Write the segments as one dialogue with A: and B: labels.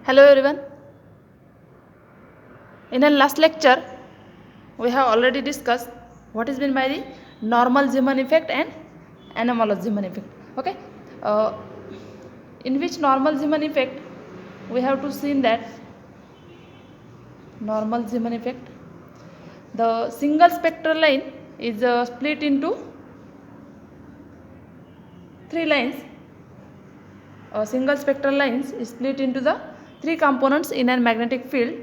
A: Hello everyone. In the last lecture, we have already discussed what is meant by the normal Zeeman effect and anomalous Zeeman effect. Okay. Uh, in which normal Zeeman effect, we have to see that normal Zeeman effect. The single spectral line is split into three lines. A single spectral lines is split into the three components in a magnetic field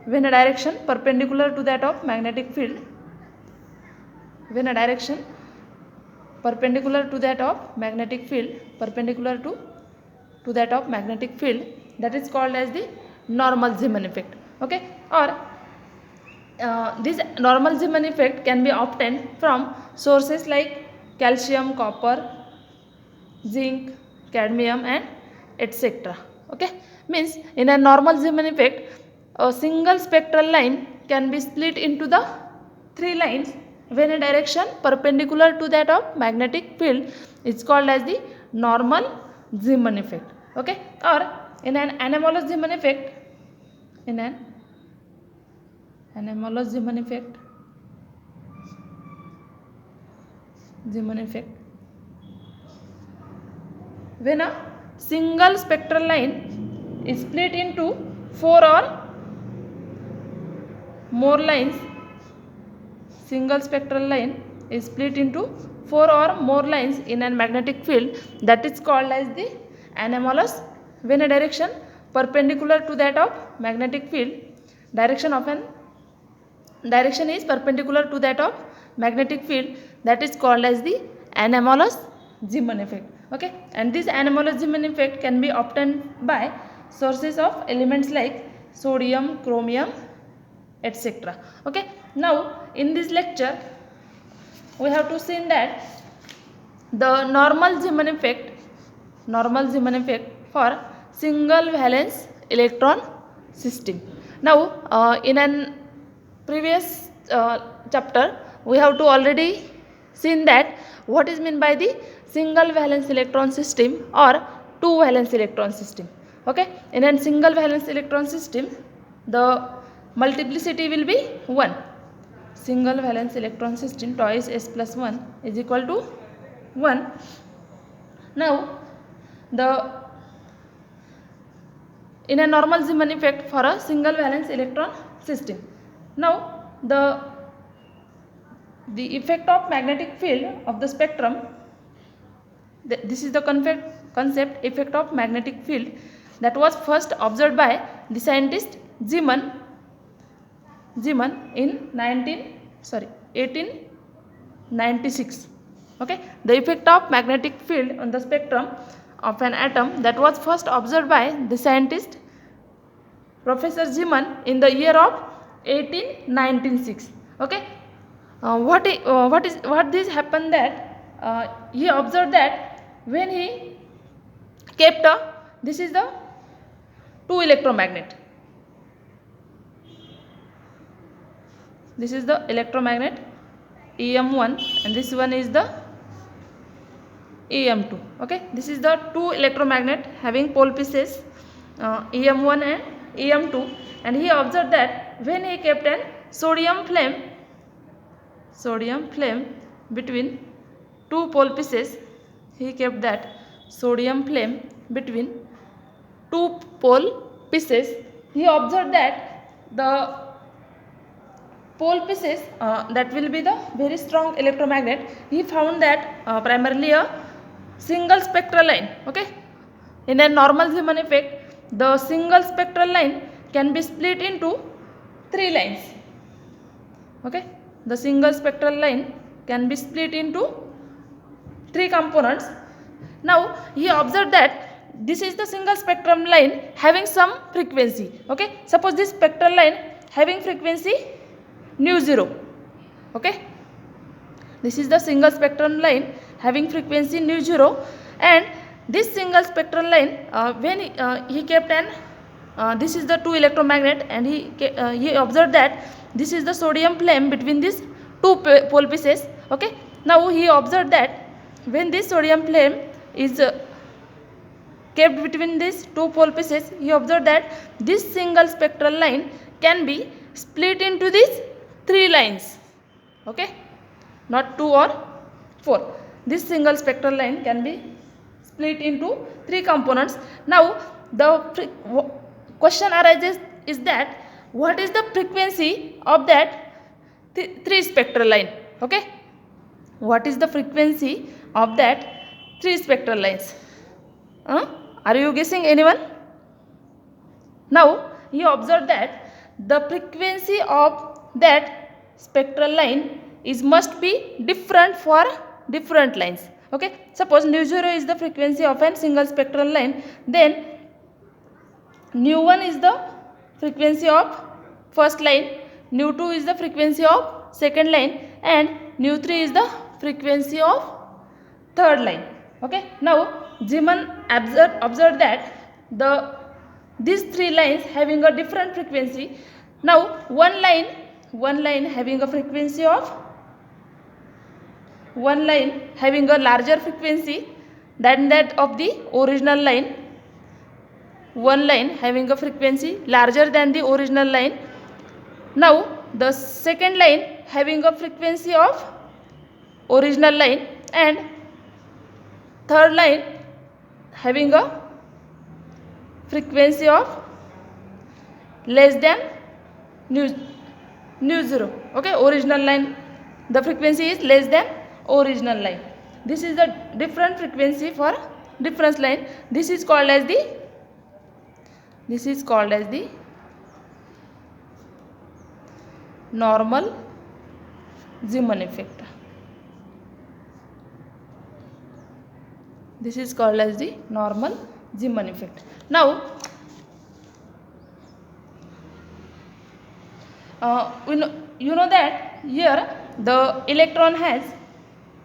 A: when a direction perpendicular to that of magnetic field, when a direction perpendicular to that of magnetic field, perpendicular to that of magnetic field, that is called as the normal Zeeman effect. Okay. Or this normal Zeeman effect can be obtained from sources like calcium, copper, zinc, cadmium and etc. Okay. Means in a normal Zeeman effect, a single spectral line can be split into the three lines when a direction perpendicular to that of magnetic field is called as the normal Zeeman effect. Okay. Or in an anomalous Zeeman effect, in an anomalous Zeeman effect, when a single spectral line is split into four or more lines, single spectral line is split into four or more lines in a magnetic field, that is called as the anomalous. When a direction perpendicular to that of magnetic field, direction is perpendicular to that of magnetic field, that is called as the anomalous Zeeman effect. Okay. And this anomalous Zeeman effect can be obtained by sources of elements like sodium, chromium, etc. Okay. Now in this lecture we have to see that the normal Zeeman effect for single valence electron system. Now in an previous chapter we have to already seen that what is meant by the single valence electron system or two valence electron system. Okay. In a single valence electron system, the multiplicity will be 1. Single valence electron system, twice s plus 1 is equal to 1. Now in a normal Zeeman effect for a single valence electron system, now the effect of magnetic field of the spectrum, this is the concept effect of magnetic field that was first observed by the scientist Zeeman in 1896. Okay. The effect of magnetic field on the spectrum of an atom that was first observed by the scientist Professor Zeeman in the year of 1896. Okay. What this happened that he observed that when he kept this is the two electromagnet. This is the electromagnet EM1 and this one is the EM2. Okay. This is the two electromagnet having pole pieces EM1 and EM2, and he observed that when he kept an sodium flame between two pole pieces, he kept that sodium flame between two pole pieces, he observed that the pole pieces that will be the very strong electromagnet, he found that primarily a single spectral line. Okay. In a normal Zeeman effect, the single spectral line can be split into three lines. Okay. The single spectral line can be split into three components. Now he observed that this is the single spectrum line having some frequency. Okay. Suppose this spectral line having frequency nu 0. Okay. This is the single spectrum line having frequency nu 0, and this single spectral line when he kept an this is the two electromagnet, and he observed that this is the sodium flame between these two pole pieces. Okay. Now he observed that when this sodium flame is kept between these two pole pieces, he observed that this single spectral line can be split into these three lines. Okay, not 2 or 4. This single spectral line can be split into three components. Now the question arises is that what is the frequency of that three spectral line? Okay, what is the frequency of that three spectral lines? Are you guessing, anyone? Now he observed that the frequency of that spectral line is must be different for different lines. Okay, suppose nu 0 is the frequency of a single spectral line, then nu 1 is the frequency of first line, nu 2 is the frequency of second line, and nu 3 is the frequency of third line. Okay, now Zeeman observed that these three lines having a different frequency. Now one line having a frequency of one line having a larger frequency than that of the original line, one line having a frequency larger than the original line. Now the second line having a frequency of original line, and third line having a frequency of less than nu 0. Okay, original line, the frequency is less than original line. This is the different frequency for different line. This is called as the normal Zeeman effect. This is called as the normal Zeeman effect. Now you know that here the electron has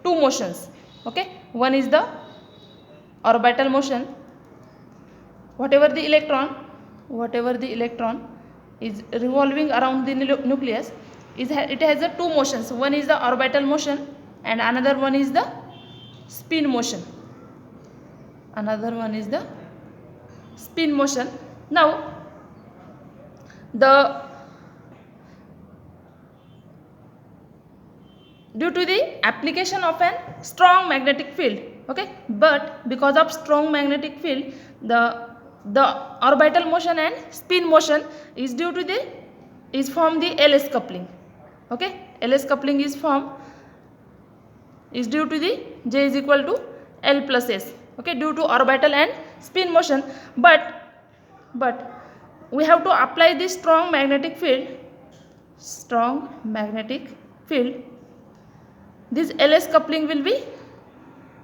A: two motions. Okay, one is the orbital motion. Whatever the electron is revolving around the nucleus, it has two motions. One is the orbital motion and another one is the spin motion. Now due to the application of an strong magnetic field, okay, but because of strong magnetic field, the orbital motion and spin motion is form the LS coupling. Okay, LS coupling is due to the J is equal to L plus S. Okay, due to orbital and spin motion, but we have to apply this strong magnetic field. This LS coupling will be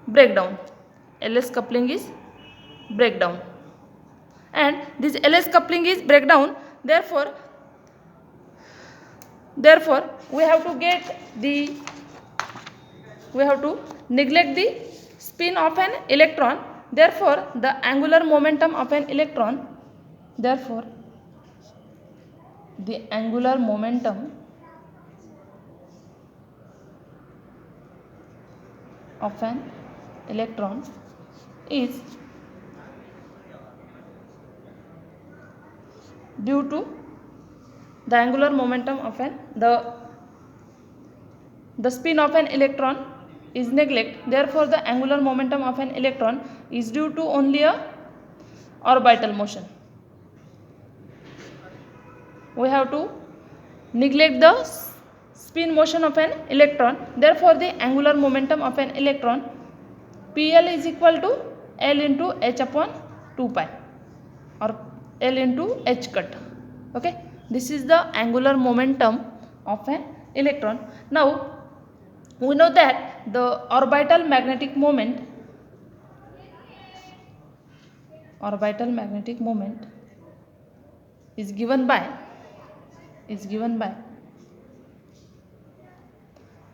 A: breakdown. And this LS coupling is breakdown. Therefore we have to neglect the spin of an electron. Therefore the angular momentum of an electron is due to the angular momentum of the spin of an electron is neglect. Therefore the angular momentum of an electron is due to only a orbital motion. We have to neglect the spin motion of an electron. Therefore the angular momentum of an electron PL is equal to L into H upon 2 pi or L into H cut. Okay, this is the angular momentum of an electron. Now we know that the orbital magnetic moment is given by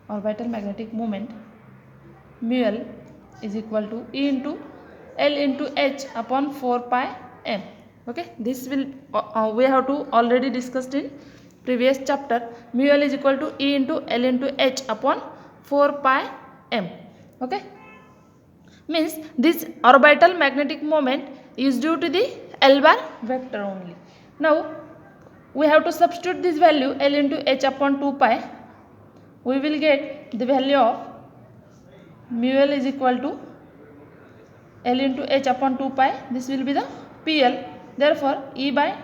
A: orbital magnetic moment mu L is equal to E into L into H upon 4 pi m. Okay, this will we have to already discussed in previous chapter. Mu L is equal to E into L into H upon 4 pi m. Okay, means this orbital magnetic moment is due to the L bar vector only. Now we have to substitute this value L into h upon 2 pi. We will get the value of mu L is equal to L into h upon 2 pi. This will be the PL. Therefore E by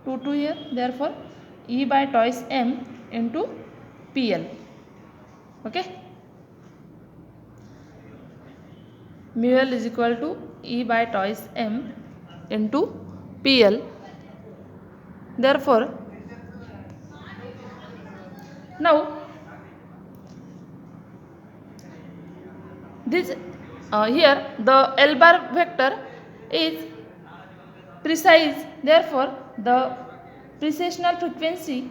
A: 2 here. Therefore E by twice m into PL. Okay. Mu L is equal to E by twice m into PL. Therefore now this here the L bar vector is precise. Therefore the precessional frequency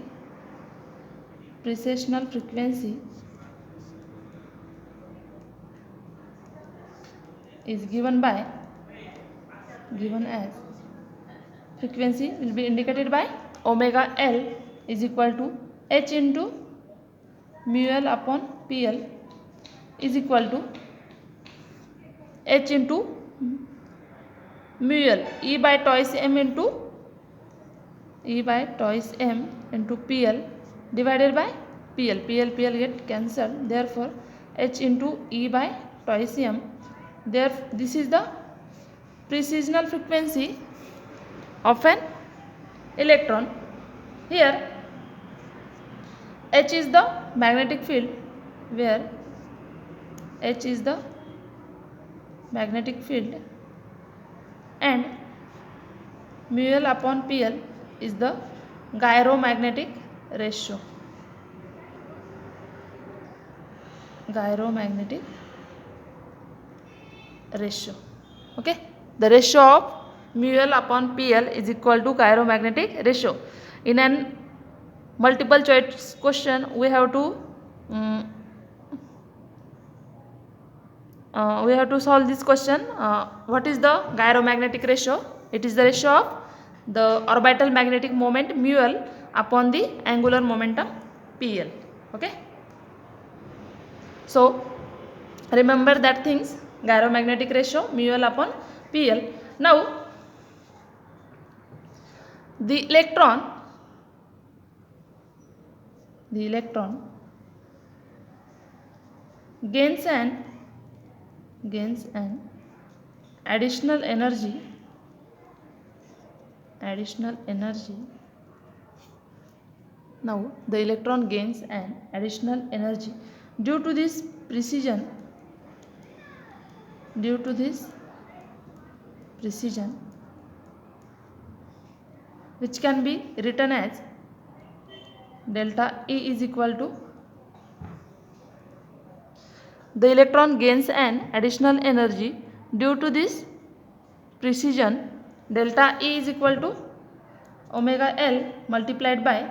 A: is given as frequency will be indicated by omega L is equal to h into mu L upon PL is equal to h into mu L E by twice m into PL divided by PL. PL get cancelled. Therefore h into E by twice m. This is the precessional frequency of an electron. Here h is the magnetic field, where h is the magnetic field and mu L upon PL is the gyromagnetic ratio. Okay, the ratio of mu L upon PL is equal to gyromagnetic ratio. In an multiple choice question we have to solve this question. What is the gyromagnetic ratio? It is the ratio of the orbital magnetic moment mu L upon the angular momentum PL. Okay, so remember that things, gyromagnetic ratio mu L upon PL. Now the electron gains an additional energy Now the electron gains an additional energy due to this precision which can be written as delta E is equal to, the electron gains an additional energy due to this precision. Delta E is equal to omega L multiplied by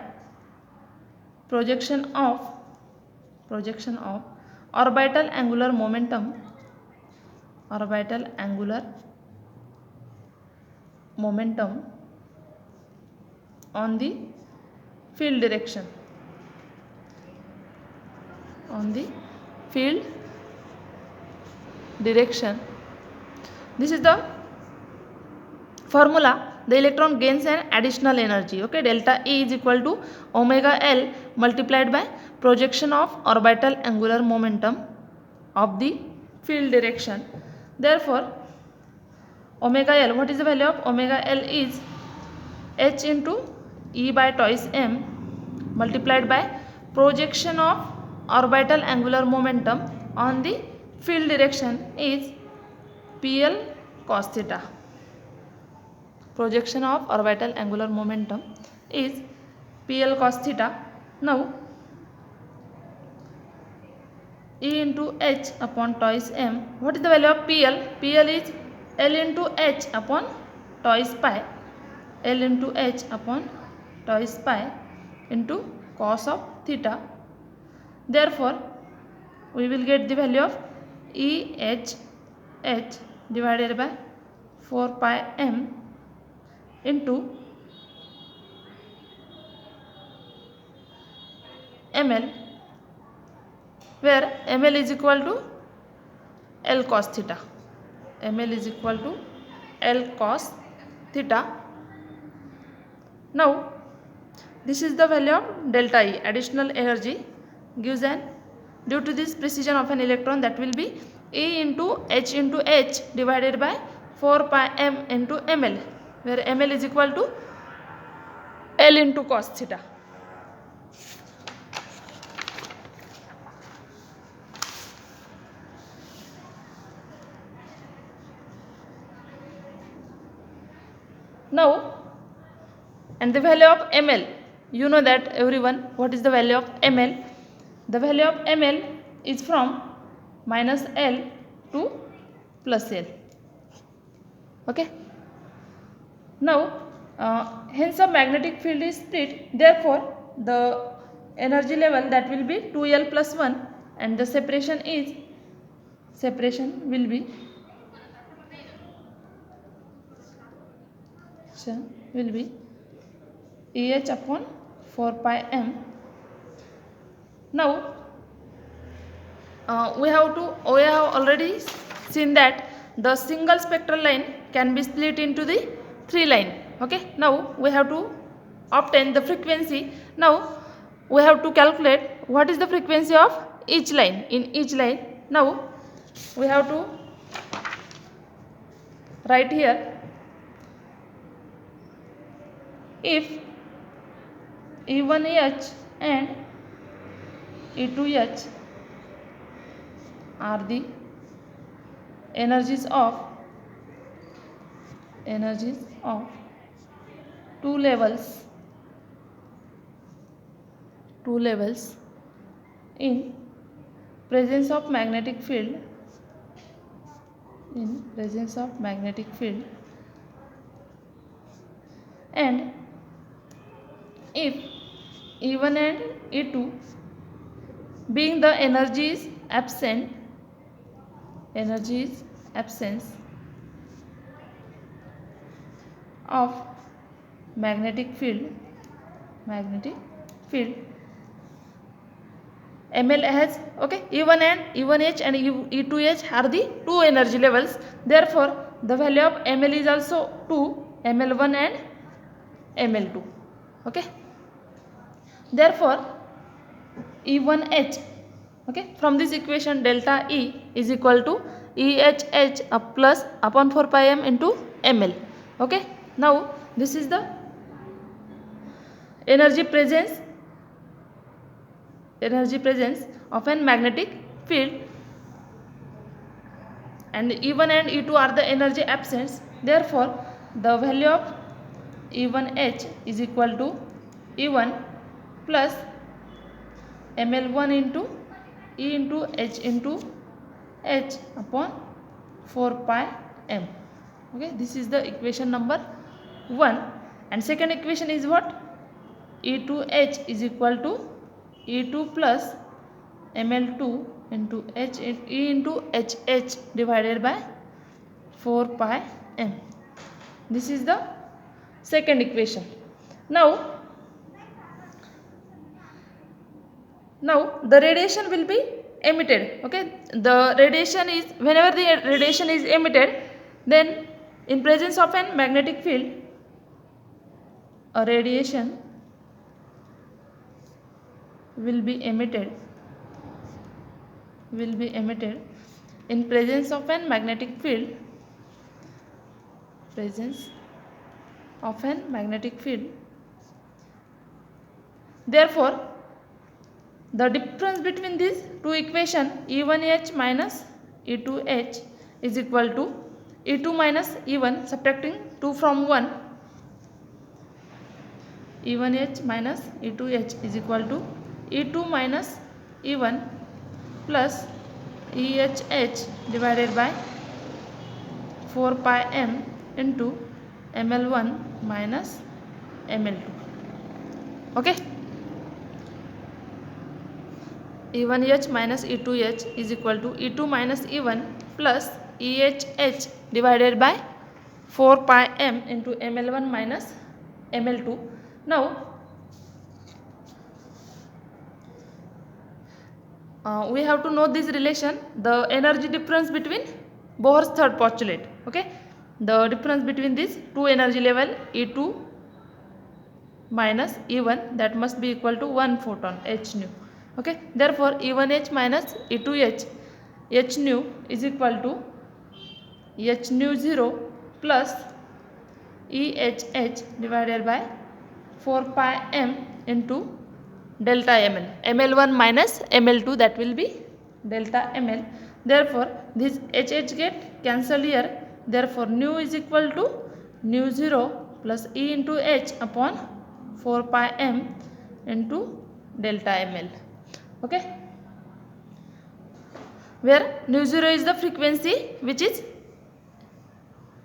A: projection of orbital angular momentum on the field direction. This is the formula. The electron gains an additional energy. Okay, delta E is equal to omega L multiplied by projection of orbital angular momentum of the field direction. Therefore omega L, what is the value of omega L? Is h into E by twice m multiplied by projection of orbital angular momentum on the field direction is PL cos theta. Projection of orbital angular momentum is PL cos theta. Now E into h upon twice m. What is the value of PL? PL is L into h upon twice pi. L into h upon twice pi into cos of theta. Therefore we will get the value of EH divided by 4 pi m into ml, where ml is equal to L cos theta. ml is equal to L cos theta. Now this is the value of delta E, additional energy gives an, due to this precision of an electron, that will be E into H divided by 4 pi m into ml, where ml is equal to L into cos theta. Now, and the value of ml, you know that everyone, what is the value of ml? The value of ml is from minus L to plus L. Okay. Now, hence a magnetic field is split, therefore the energy level, that will be 2L plus 1, and the separation will be EH upon 4 pi m. Now we have already seen that the single spectral line can be split into the 3 line. Okay, now we have to obtain the frequency. Now we have to calculate what is the frequency of each line, in each line. Now we have to write here, if E1H and E2H are the energies of two levels in presence of magnetic field, and if E1 and E2 being the energy is absence of magnetic field, ML has, okay, E1H and E2H are the two energy levels, therefore the value of ML is also 2, ML1 and ML2. Okay, therefore E1H, okay, from this equation delta E is equal to EHH plus upon 4 pi m into ml. Okay, now this is the energy presence of a magnetic field, and E1 and E2 are the energy absence, therefore the value of E1H is equal to E1 plus ML1 into E into H upon 4 pi m. Okay, this is the equation number 1. And second equation is what? E2H is equal to E2 plus ML2 into E into HH divided by 4 pi m. This is the second equation. Now the radiation will be emitted. Okay, the radiation is, whenever the radiation is emitted, then in presence of a magnetic field, a radiation will be emitted in presence of a magnetic field, therefore the difference between these two equations, E1H minus E2H, is equal to E2 minus E1, subtracting 2 from 1, E1H minus E2H is equal to E2 minus E1 plus EHH divided by 4 pi m into ML1 minus ML2. Okay, E1H minus E2H is equal to E2 minus E1 plus EHH divided by 4 pi m into ML1 minus ML2. Now we have to know this relation, the energy difference between Bohr's third postulate. Okay, the difference between these two energy level E2 minus E1, that must be equal to 1 photon h nu. Okay, therefore E1h minus E2h h nu is equal to h nu 0 plus EHH divided by 4 pi m into delta ml. ml1 minus ml2, that will be delta ml. Therefore this HH get cancelled here. Therefore nu is equal to nu 0 plus E into H upon 4 pi m into delta ml. Okay, where nu 0 is the frequency which is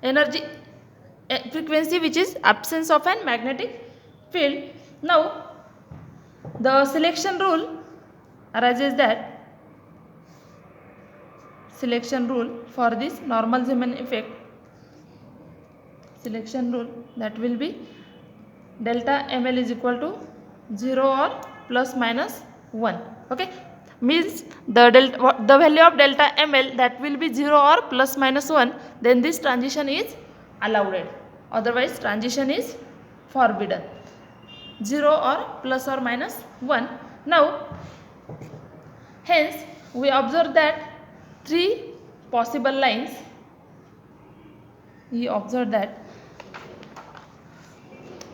A: energy frequency which is absence of an magnetic field. Now the selection rule arises that selection rule for this normal Zeeman effect, selection rule, that will be delta ml is equal to 0 or plus minus 1. Okay, means the value of delta ml, that will be 0 or plus minus 1, then this transition is allowed, otherwise transition is forbidden. 0 or plus or minus 1. Now hence we observe that three possible lines. We observe that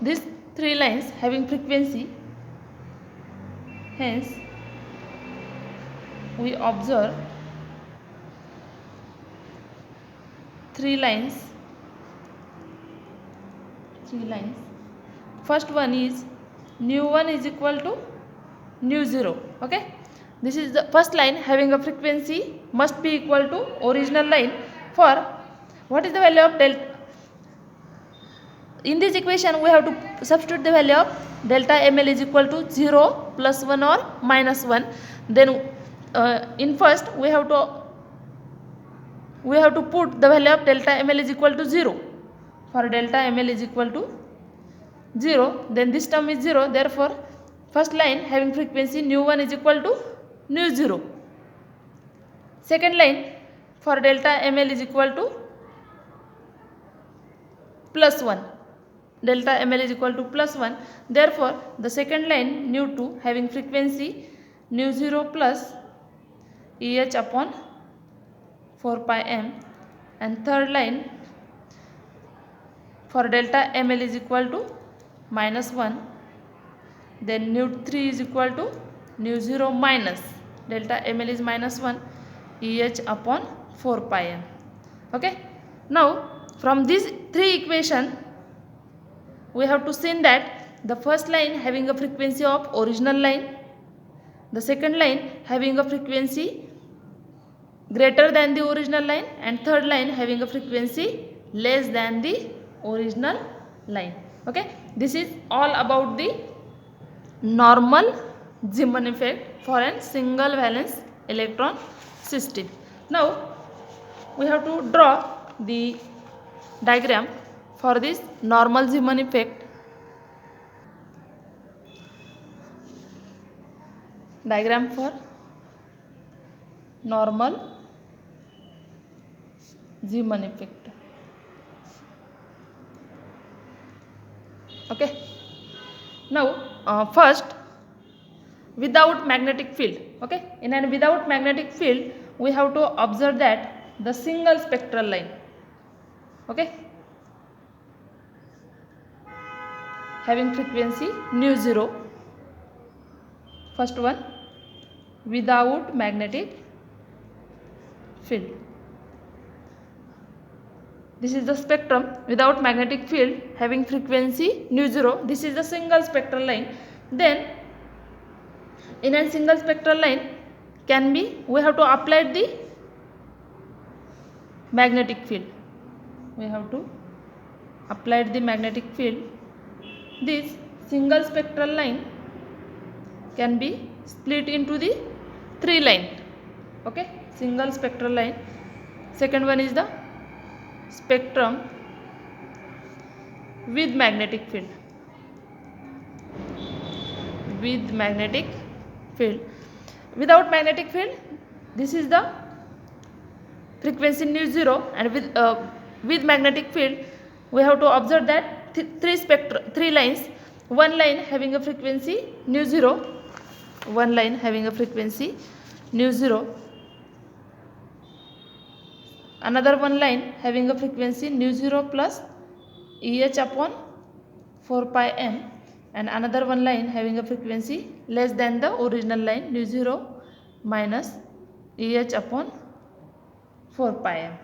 A: these three lines having frequency, hence we observe three lines. First one is nu 1 is equal to nu 0. Okay, this is the first line having a frequency must be equal to original line. For what is the value of delta? In this equation we have to substitute the value of delta ml is equal to 0, plus 1 or minus 1. Then in first we have to put the value of delta ml is equal to 0. For delta ml is equal to 0, then this term is 0. Therefore first line having frequency nu 1 is equal to nu 0. Second line for delta ml is equal to plus 1. Delta ml is equal to plus 1. Therefore the second line nu 2 having frequency nu 0 plus EH upon 4 pi m, and third line for delta ml is equal to minus 1, then nu 3 is equal to nu 0 minus delta ml is minus 1 EH upon 4 pi m. Okay, now from these three equations we have to see that the first line having a frequency of original line, the second line having a frequency greater than the original line, and third line having a frequency less than the original line. Okay, this is all about the normal Zeeman effect for a single valence electron system. Now we have to draw the diagram for this normal Zeeman effect. Diagram for normal Zeeman effect. Okay, now first without magnetic field. Okay, in a without magnetic field we have to observe that the single spectral line. Okay, having frequency nu 0. First one without magnetic field. This is the spectrum without magnetic field having frequency nu 0. This is the single spectral line. Then in a single spectral line can be, we have to apply the magnetic field. We have to apply the magnetic field. This single spectral line can be split into the three line. Okay, single spectral line. Second one is the spectrum with magnetic field. With magnetic field. Without magnetic field, this is the frequency nu 0, and with with magnetic field, we have to observe that three lines. One line having a frequency nu 0, one line having a frequency nu 0, another one line having a frequency nu 0 plus Eh upon 4 pi m, and another one line having a frequency less than the original line nu 0 minus Eh upon 4 pi m.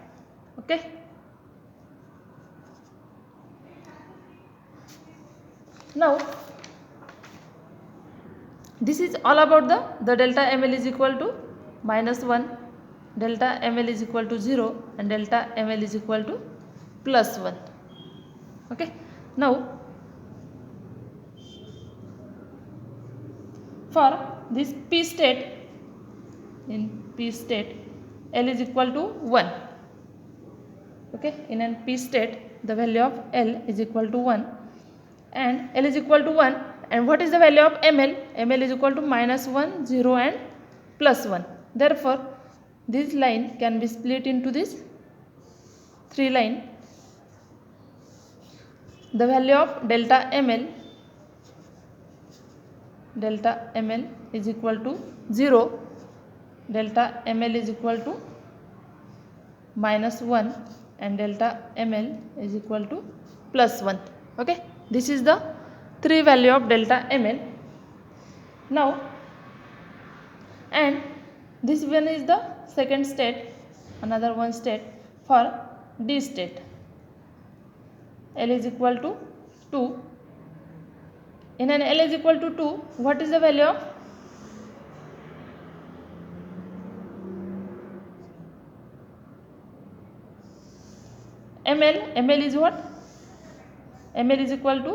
A: Okay. Now this is all about the delta ml is equal to -1, delta ml is equal to 0, and delta ml is equal to +1. Okay. Now for this p state, in p state L is equal to 1. Okay, in an p state the value of L is equal to 1, and L is equal to 1, and what is the value of ml? Ml is equal to -1, 0 and +1. Therefore this line can be split into this 3 line. The value of delta ml is equal to 0, delta ml is equal to -1, and delta ml is equal to +1. Okay, this is the 3 value of delta ml. Now, and this one is the second state, another one state for D state. L is equal to 2. In an L is equal to 2, what is the value of ml? Ml is what? Ml is equal to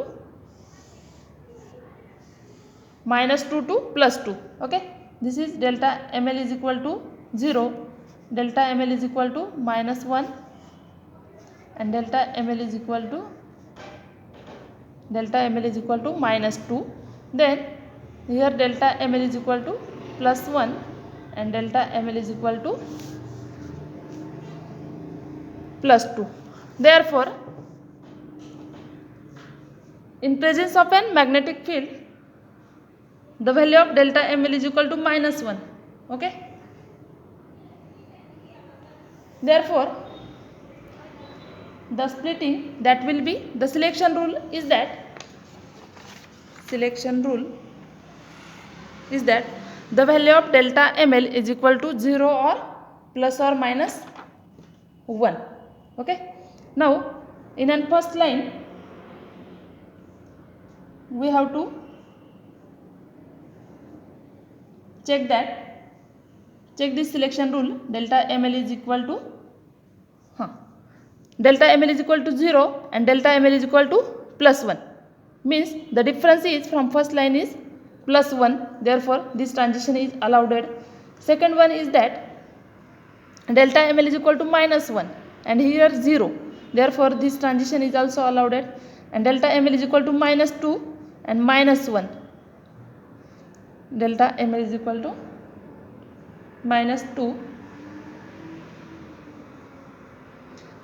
A: -2 to +2. Okay, this is delta ml is equal to 0, delta ml is equal to -1, and delta ml is equal to -2. Then here delta ml is equal to +1, and delta ml is equal to +2. Therefore in presence of an magnetic field, the value of delta ml is equal to -1. Okay, therefore the splitting that will be, the selection rule is that the value of delta ml is equal to 0 or plus or minus 1. Okay, now in an first line we have to check this selection rule. Delta ml is equal to delta ml is equal to 0, and delta ml is equal to +1, means the difference is from first line is +1, therefore this transition is allowed. Second one is that delta ml is equal to -1, and here 0, therefore this transition is also allowed. And delta ml is equal to -2 and -1, delta ml is equal to -2,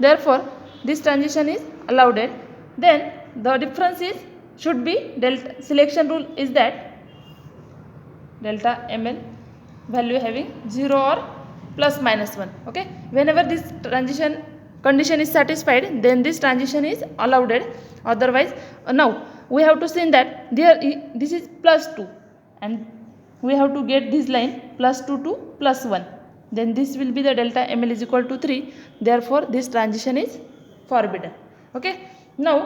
A: therefore this transition is allowed. Then the difference is should be delta, selection rule is that delta ml value having 0 or plus minus 1. Okay, whenever this transition condition is satisfied, then this transition is allowed. Otherwise now we have to see that there this is +2, and we have to get this line +2 to +1, then this will be the delta ml is equal to 3, therefore this transition is forbidden. Okay, now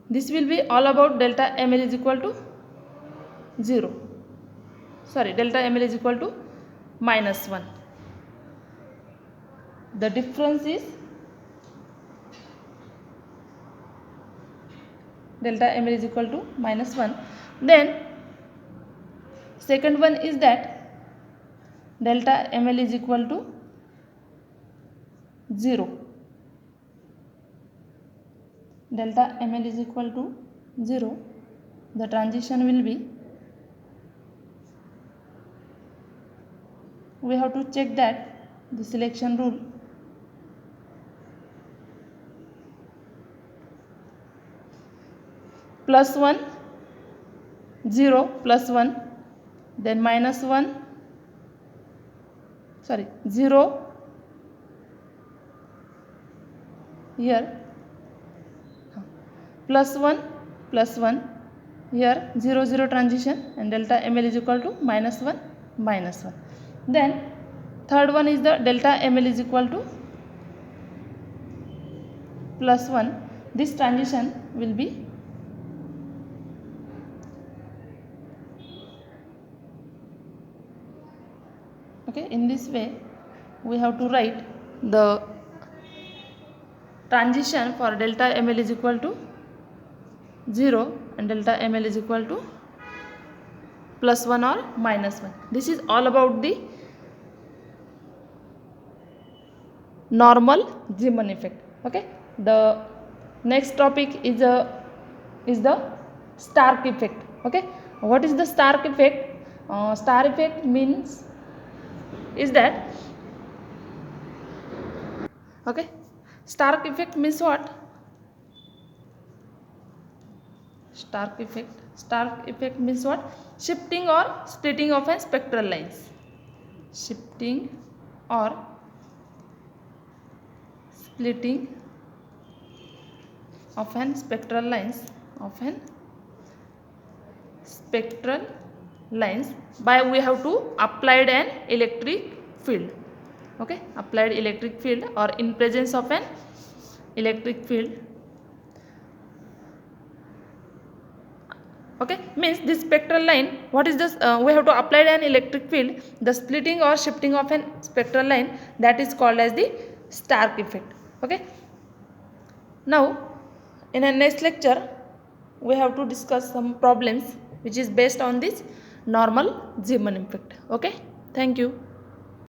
A: this will be all about delta ml is equal to 0, sorry, delta ml is equal to -1. The difference is delta ml is equal to -1. Then second one is that delta ml is equal to 0. Delta ml is equal to 0. The transition will be, we have to check that the selection rule plus 1, 0 plus 1, then minus 1, 0 here, plus 1 plus 1 here, 0 0 transition, and delta ml is equal to minus 1 minus 1. Then third one is the delta ml is equal to plus 1. This transition will be okay. In this way we have to write the transition for delta ml is equal to 0 and delta ml is equal to plus 1 or minus 1. This is all about the normal Zeeman effect. Okay. The next topic is the Stark effect. Okay. What is the Stark effect? Stark effect means is that okay. Stark effect means what? Stark effect means what? Shifting or splitting of a spectral lines. Shifting or splitting of an spectral lines by we have to applied an electric field. Okay, applied electric field or in presence of an electric field. Okay, means this spectral line, what is this? We have to apply an electric field, the splitting or shifting of an spectral line, that is called as the Stark effect. Okay, now in our next lecture we have to discuss some problems which is based on this normal Zeeman effect. Okay, thank you.